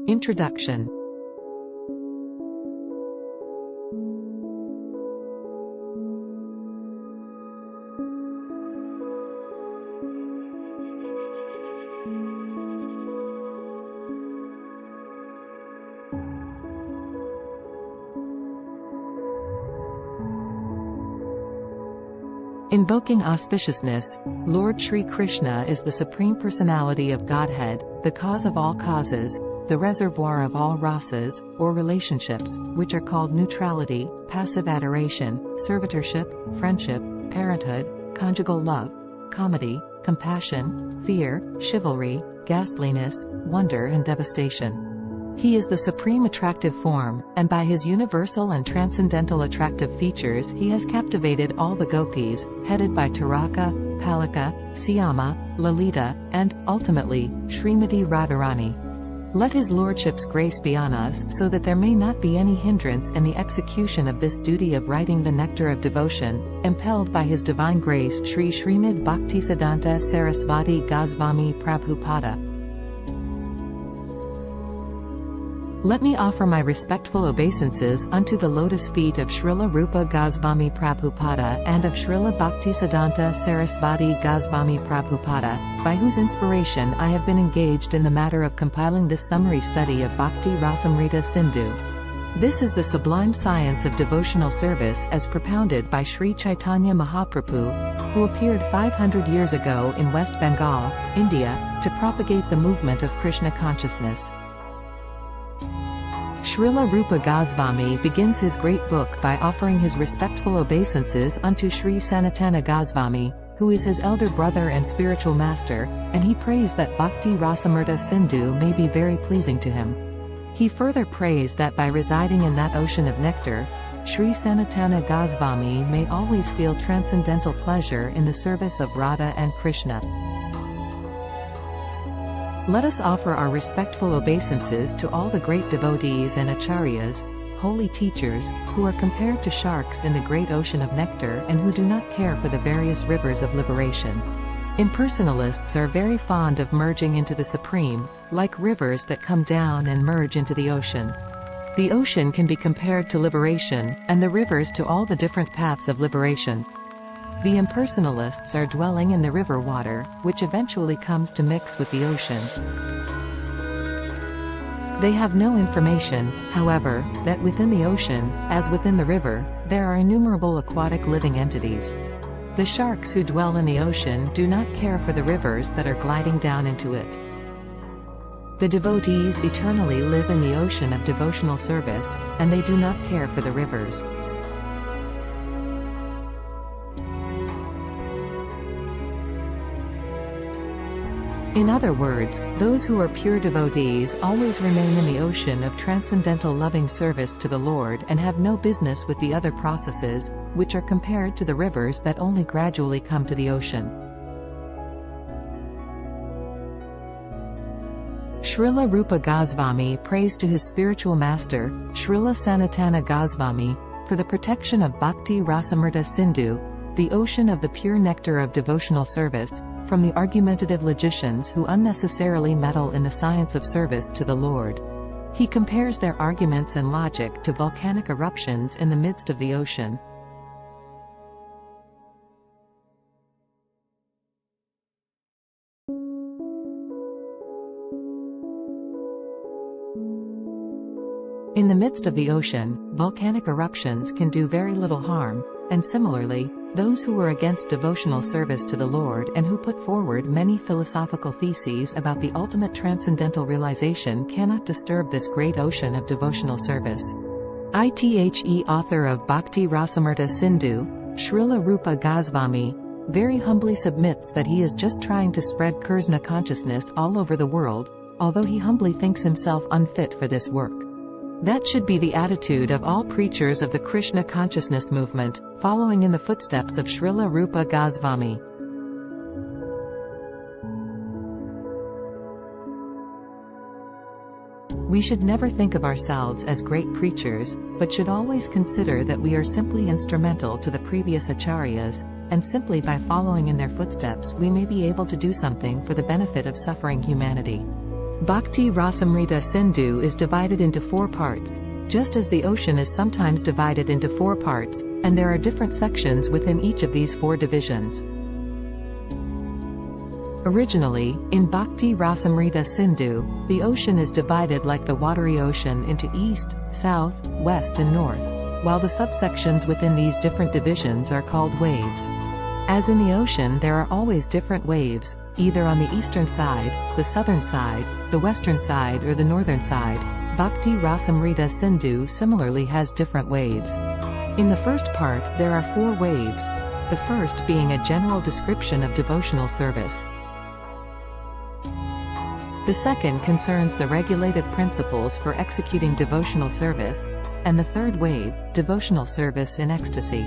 Introduction. Invoking auspiciousness, Lord Shri Krishna is the Supreme Personality of Godhead, the cause of all causes, the reservoir of all rasas, or relationships, which are called neutrality, passive adoration, servitorship, friendship, parenthood, conjugal love, comedy, compassion, fear, chivalry, ghastliness, wonder and devastation. He is the supreme attractive form, and by his universal and transcendental attractive features he has captivated all the gopis, headed by Taraka, Palaka, Syama, Lalita, and, ultimately, Srimati Radharani. Let his lordship's grace be on us so that there may not be any hindrance in the execution of this duty of writing the nectar of devotion, impelled by his divine grace Sri Srimad Bhaktisiddhanta Sarasvati Goswami Prabhupada. Let me offer my respectful obeisances unto the lotus feet of Srila Rupa Goswami Prabhupada and of Srila Bhaktisiddhanta Sarasvati Goswami Prabhupada, by whose inspiration I have been engaged in the matter of compiling this summary study of Bhakti Rasamrita Sindhu. This is the sublime science of devotional service as propounded by Sri Chaitanya Mahaprabhu, who appeared 500 years ago in West Bengal, India, to propagate the movement of Krishna consciousness. Srila Rupa Goswami begins his great book by offering his respectful obeisances unto Sri Sanatana Goswami, who is his elder brother and spiritual master, and he prays that Bhakti Rasamrita Sindhu may be very pleasing to him. He further prays that by residing in that ocean of nectar, Sri Sanatana Goswami may always feel transcendental pleasure in the service of Radha and Krishna. Let us offer our respectful obeisances to all the great devotees and acharyas, holy teachers, who are compared to sharks in the great ocean of nectar and who do not care for the various rivers of liberation. Impersonalists are very fond of merging into the Supreme, like rivers that come down and merge into the ocean. The ocean can be compared to liberation, and the rivers to all the different paths of liberation. The impersonalists are dwelling in the river water, which eventually comes to mix with the ocean. They have no information, however, that within the ocean, as within the river, there are innumerable aquatic living entities. The sharks who dwell in the ocean do not care for the rivers that are gliding down into it. The devotees eternally live in the ocean of devotional service, and they do not care for the rivers. In other words, those who are pure devotees always remain in the ocean of transcendental loving service to the Lord and have no business with the other processes, which are compared to the rivers that only gradually come to the ocean. Srila Rupa Goswami prays to his spiritual master, Srila Sanatana Goswami, for the protection of Bhakti Rasamrita Sindhu, the ocean of the pure nectar of devotional service, from the argumentative logicians who unnecessarily meddle in the science of service to the Lord. He compares their arguments and logic to volcanic eruptions in the midst of the ocean. In the midst of the ocean, volcanic eruptions can do very little harm, and similarly, those who are against devotional service to the Lord and who put forward many philosophical theses about the ultimate transcendental realization cannot disturb this great ocean of devotional service. ITHE author of Bhakti Rasamrita Sindhu, Srila Rupa Goswami, very humbly submits that he is just trying to spread Krishna consciousness all over the world, although he humbly thinks himself unfit for this work. That should be the attitude of all preachers of the Krishna consciousness movement, following in the footsteps of Srila Rupa Goswami. We should never think of ourselves as great preachers, but should always consider that we are simply instrumental to the previous acharyas, and simply by following in their footsteps we may be able to do something for the benefit of suffering humanity. Bhakti Rasamrita Sindhu is divided into 4 parts, just as the ocean is sometimes divided into 4 parts, and there are different sections within each of these 4 divisions. Originally, in Bhakti Rasamrita Sindhu, the ocean is divided like the watery ocean into east, south, west and north, while the subsections within these different divisions are called waves. As in the ocean, there are always different waves, either on the eastern side, the southern side, the western side or the northern side. Bhakti Rasamrita Sindhu similarly has different waves. In the first part there are 4 waves, the first being a general description of devotional service. The second concerns the regulated principles for executing devotional service, and the third wave, devotional service in ecstasy.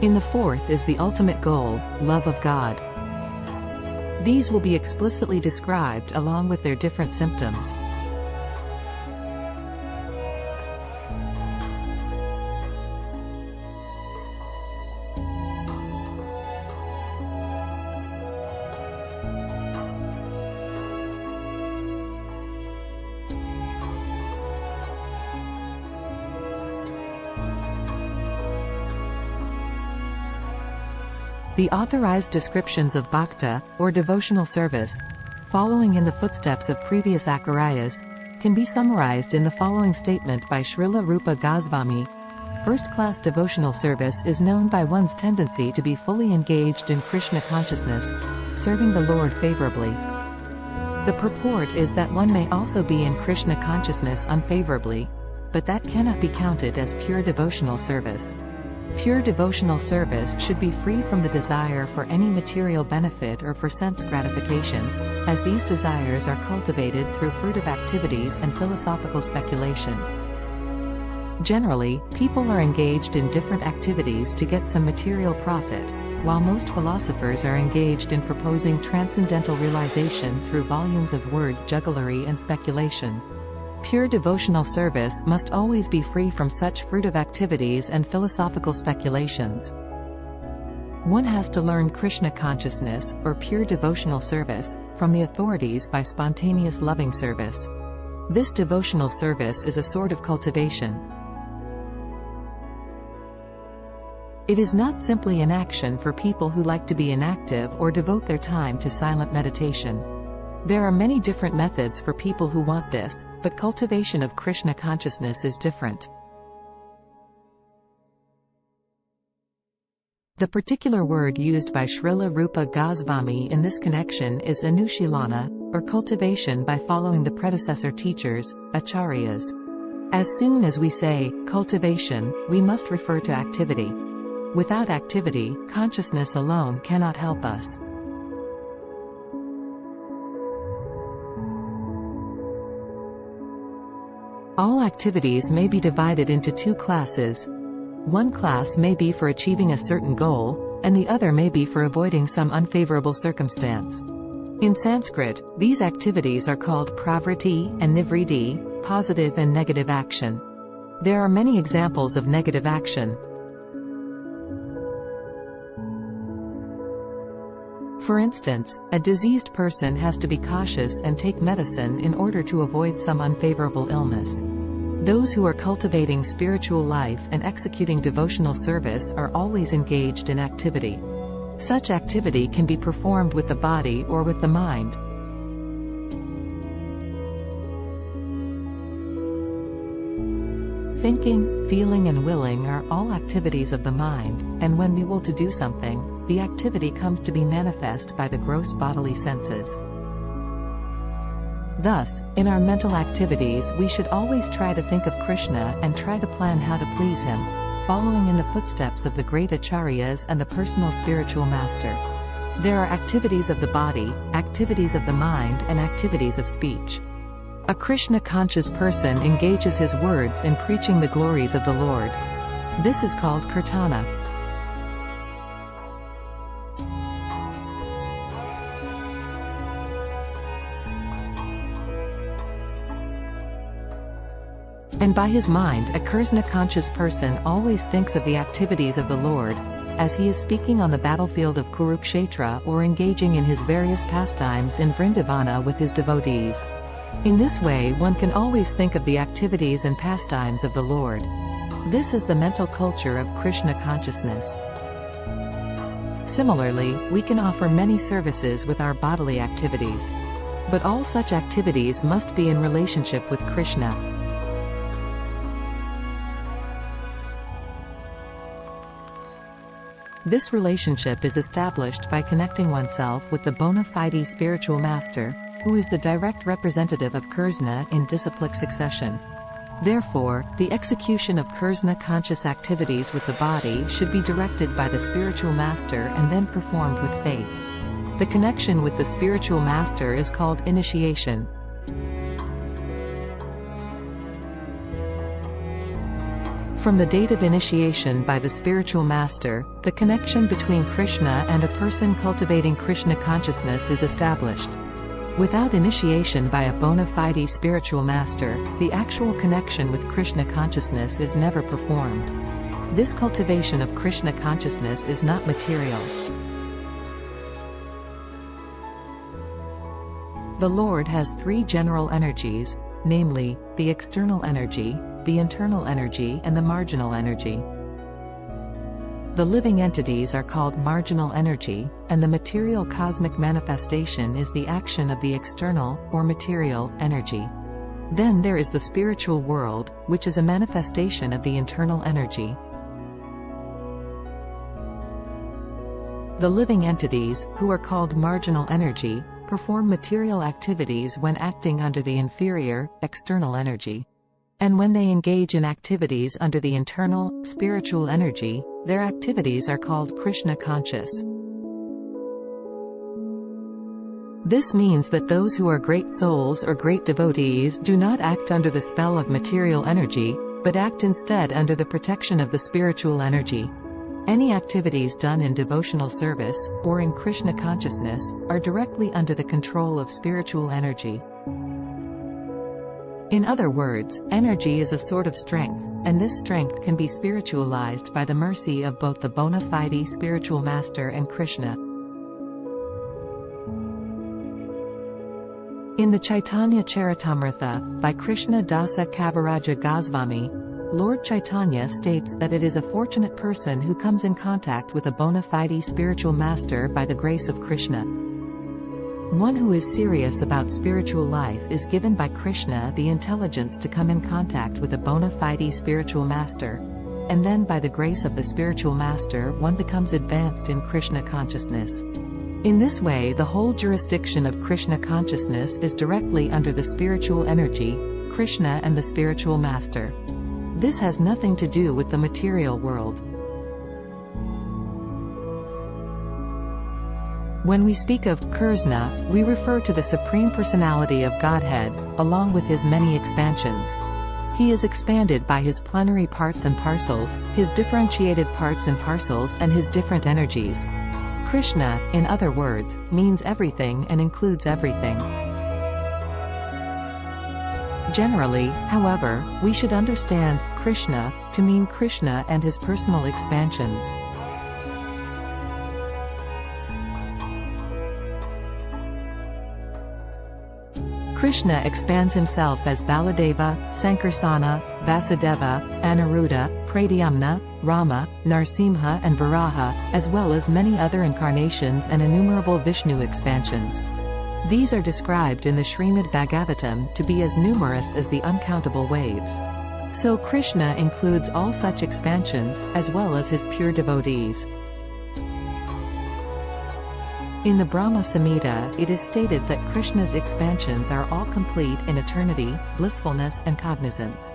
In the fourth is the ultimate goal, love of God. These will be explicitly described along with their different symptoms. The authorized descriptions of bhakta, or devotional service, following in the footsteps of previous acharyas, can be summarized in the following statement by Shrila Rupa Goswami. First-class devotional service is known by one's tendency to be fully engaged in Krishna consciousness, serving the Lord favorably. The purport is that one may also be in Krishna consciousness unfavorably, but that cannot be counted as pure devotional service. Pure devotional service should be free from the desire for any material benefit or for sense gratification, as these desires are cultivated through fruitive activities and philosophical speculation. Generally, people are engaged in different activities to get some material profit, while most philosophers are engaged in proposing transcendental realization through volumes of word jugglery and speculation. Pure devotional service must always be free from such fruitive activities and philosophical speculations. One has to learn Krishna consciousness, or pure devotional service, from the authorities by spontaneous loving service. This devotional service is a sort of cultivation. It is not simply an action for people who like to be inactive or devote their time to silent meditation. There are many different methods for people who want this, but cultivation of Krishna consciousness is different. The particular word used by Srila Rupa Goswami in this connection is anushilana, or cultivation by following the predecessor teachers, acharyas. As soon as we say cultivation, we must refer to activity. Without activity, consciousness alone cannot help us. All activities may be divided into 2 classes. One class may be for achieving a certain goal, and the other may be for avoiding some unfavorable circumstance. In Sanskrit, these activities are called pravritti and nivritti, positive and negative action. There are many examples of negative action. For instance, a diseased person has to be cautious and take medicine in order to avoid some unfavorable illness. Those who are cultivating spiritual life and executing devotional service are always engaged in activity. Such activity can be performed with the body or with the mind. Thinking, feeling and willing are all activities of the mind, and when we will to do something, the activity comes to be manifest by the gross bodily senses. Thus, in our mental activities we should always try to think of Krishna and try to plan how to please him, following in the footsteps of the great acharyas and the personal spiritual master. There are activities of the body, activities of the mind and activities of speech. A Krishna-conscious person engages his words in preaching the glories of the Lord. This is called kirtana. And by his mind, a Krishna-conscious person always thinks of the activities of the Lord, as he is speaking on the battlefield of Kurukshetra or engaging in his various pastimes in Vrindavana with his devotees. In this way one can always think of the activities and pastimes of the Lord. This is the mental culture of Krishna consciousness. Similarly, we can offer many services with our bodily activities. But all such activities must be in relationship with Krishna. This relationship is established by connecting oneself with the bona fide spiritual master, who is the direct representative of Krishna in disciplic succession. Therefore, the execution of Krishna conscious activities with the body should be directed by the spiritual master and then performed with faith. The connection with the spiritual master is called initiation. From the date of initiation by the spiritual master, the connection between Krishna and a person cultivating Krishna consciousness is established. Without initiation by a bona fide spiritual master, the actual connection with Krishna consciousness is never performed. This cultivation of Krishna consciousness is not material. The Lord has three general energies, namely, the external energy, the internal energy and the marginal energy. The living entities are called marginal energy, and the material cosmic manifestation is the action of the external, or material, energy. Then there is the spiritual world, which is a manifestation of the internal energy. The living entities, who are called marginal energy, perform material activities when acting under the inferior, external energy. And when they engage in activities under the internal, spiritual energy, their activities are called Krishna conscious. This means that those who are great souls or great devotees do not act under the spell of material energy, but act instead under the protection of the spiritual energy. Any activities done in devotional service, or in Krishna consciousness, are directly under the control of spiritual energy. In other words, energy is a sort of strength, and this strength can be spiritualized by the mercy of both the bona fide spiritual master and Krishna. In the Chaitanya Charitamrita, by Krishna Dasa Kaviraja Goswami, Lord Chaitanya states that it is a fortunate person who comes in contact with a bona fide spiritual master by the grace of Krishna. One who is serious about spiritual life is given by Krishna the intelligence to come in contact with a bona fide spiritual master, and then by the grace of the spiritual master one becomes advanced in Krishna consciousness. In this way the whole jurisdiction of Krishna consciousness is directly under the spiritual energy, Krishna and the spiritual master. This has nothing to do with the material world. When we speak of Krishna, we refer to the Supreme Personality of Godhead, along with his many expansions. He is expanded by his plenary parts and parcels, his differentiated parts and parcels and his different energies. Krishna, in other words, means everything and includes everything. Generally, however, we should understand Krishna to mean Krishna and his personal expansions. Krishna expands himself as Baladeva, Sankarsana, Vasudeva, Aniruddha, Pradyumna, Rama, Narsimha and Varaha, as well as many other incarnations and innumerable Vishnu expansions. These are described in the Srimad Bhagavatam to be as numerous as the uncountable waves. So Krishna includes all such expansions, as well as his pure devotees. In the Brahma Samhita, it is stated that Krishna's expansions are all complete in eternity, blissfulness and cognizance.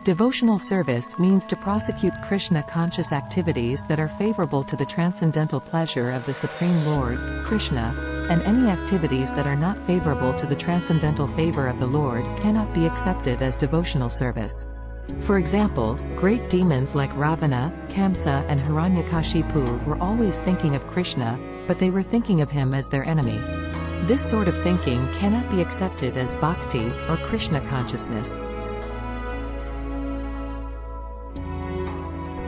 Devotional service means to prosecute Krishna-conscious activities that are favorable to the transcendental pleasure of the Supreme Lord, Krishna, and any activities that are not favorable to the transcendental favor of the Lord cannot be accepted as devotional service. For example, great demons like Ravana, Kamsa and Hiranyakashipu were always thinking of Krishna, but they were thinking of him as their enemy. This sort of thinking cannot be accepted as bhakti, or Krishna consciousness.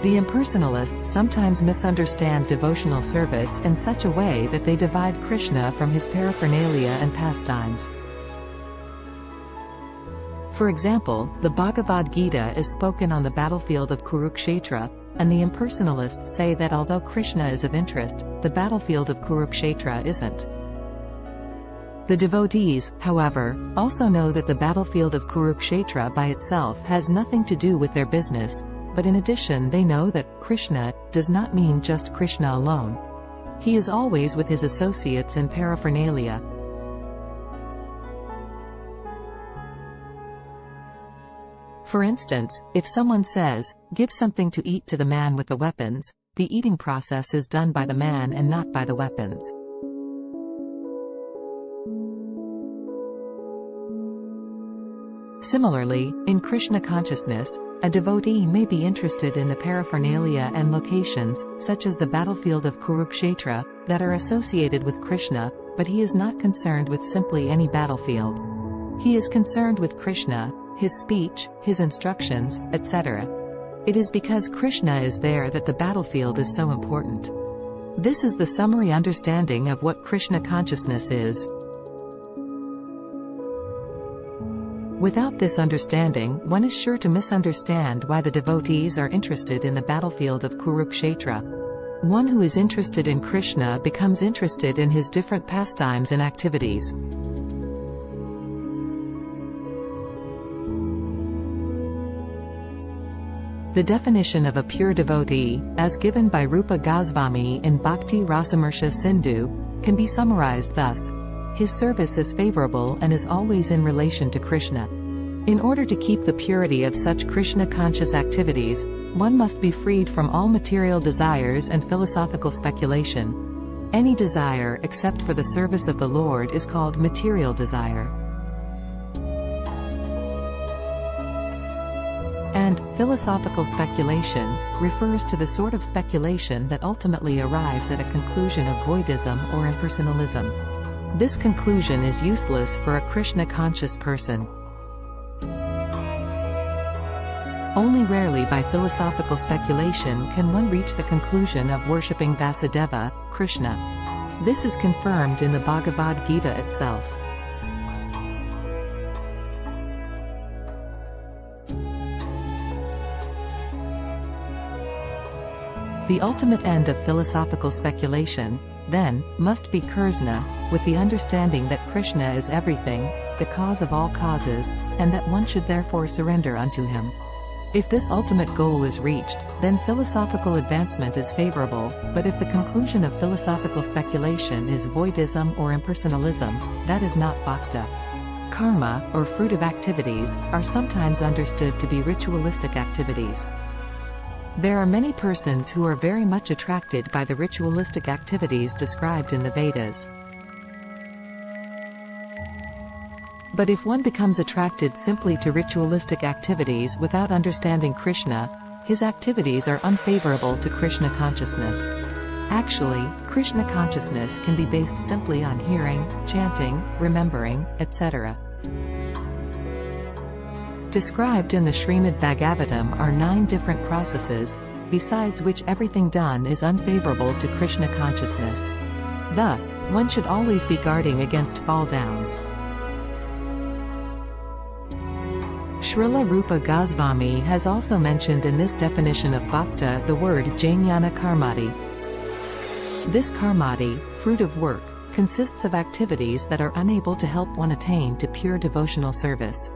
The impersonalists sometimes misunderstand devotional service in such a way that they divide Krishna from his paraphernalia and pastimes. For example, the Bhagavad Gita is spoken on the battlefield of Kurukshetra, and the impersonalists say that although Krishna is of interest, the battlefield of Kurukshetra isn't. The devotees, however, also know that the battlefield of Kurukshetra by itself has nothing to do with their business, but in addition they know that Krishna does not mean just Krishna alone. He is always with his associates and paraphernalia. For instance, if someone says, "Give something to eat to the man with the weapons," the eating process is done by the man and not by the weapons. Similarly, in Krishna consciousness, a devotee may be interested in the paraphernalia and locations, such as the battlefield of Kurukshetra, that are associated with Krishna, but he is not concerned with simply any battlefield. He is concerned with Krishna, his speech, his instructions, etc. It is because Krishna is there that the battlefield is so important. This is the summary understanding of what Krishna consciousness is. Without this understanding, one is sure to misunderstand why the devotees are interested in the battlefield of Kurukshetra. One who is interested in Krishna becomes interested in his different pastimes and activities. The definition of a pure devotee, as given by Rupa Goswami in Bhakti Rasamrsa Sindhu, can be summarized thus: his service is favorable and is always in relation to Krishna. In order to keep the purity of such Krishna-conscious activities, one must be freed from all material desires and philosophical speculation. Any desire except for the service of the Lord is called material desire. And philosophical speculation refers to the sort of speculation that ultimately arrives at a conclusion of voidism or impersonalism. This conclusion is useless for a Krishna-conscious person. Only rarely by philosophical speculation can one reach the conclusion of worshipping Vasudeva, Krishna. This is confirmed in the Bhagavad Gita itself. The ultimate end of philosophical speculation, then, must be Krishna, with the understanding that Krishna is everything, the cause of all causes, and that one should therefore surrender unto him. If this ultimate goal is reached, then philosophical advancement is favorable, but if the conclusion of philosophical speculation is voidism or impersonalism, that is not bhakti. Karma, or fruit of activities, are sometimes understood to be ritualistic activities. There are many persons who are very much attracted by the ritualistic activities described in the Vedas. But if one becomes attracted simply to ritualistic activities without understanding Krishna, his activities are unfavorable to Krishna consciousness. Actually, Krishna consciousness can be based simply on hearing, chanting, remembering, etc. Described in the Srimad Bhagavatam are 9 different processes, besides which everything done is unfavorable to Krishna consciousness. Thus, one should always be guarding against fall-downs. Srila Rupa Goswami has also mentioned in this definition of bhakta the word jnana karmati. This karmati, fruit of work, consists of activities that are unable to help one attain to pure devotional service.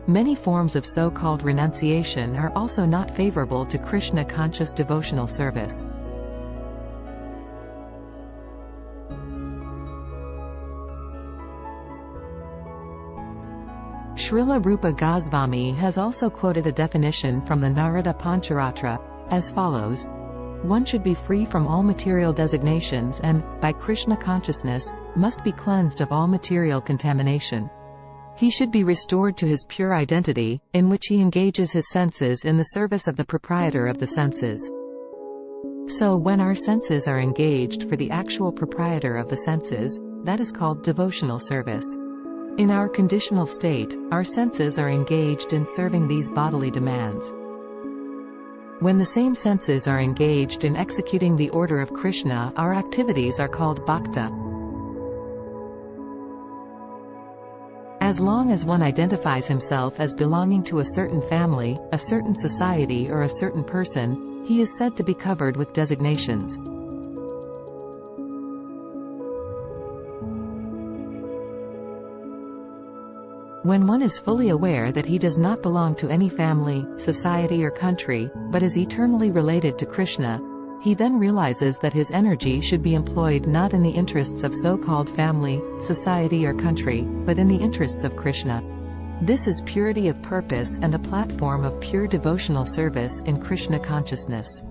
Many forms of so-called renunciation are also not favorable to Krishna-conscious devotional service. Srila Rupa Goswami has also quoted a definition from the Narada Pancharatra, as follows: one should be free from all material designations and, by Krishna consciousness, must be cleansed of all material contamination. He should be restored to his pure identity, in which he engages his senses in the service of the proprietor of the senses. So when our senses are engaged for the actual proprietor of the senses, that is called devotional service. In our conditional state, our senses are engaged in serving these bodily demands. When the same senses are engaged in executing the order of Krishna, our activities are called bhakti. As long as one identifies himself as belonging to a certain family, a certain society or a certain person, he is said to be covered with designations. When one is fully aware that he does not belong to any family, society or country, but is eternally related to Krishna, he then realizes that his energy should be employed not in the interests of so-called family, society or country, but in the interests of Krishna. This is purity of purpose and a platform of pure devotional service in Krishna consciousness.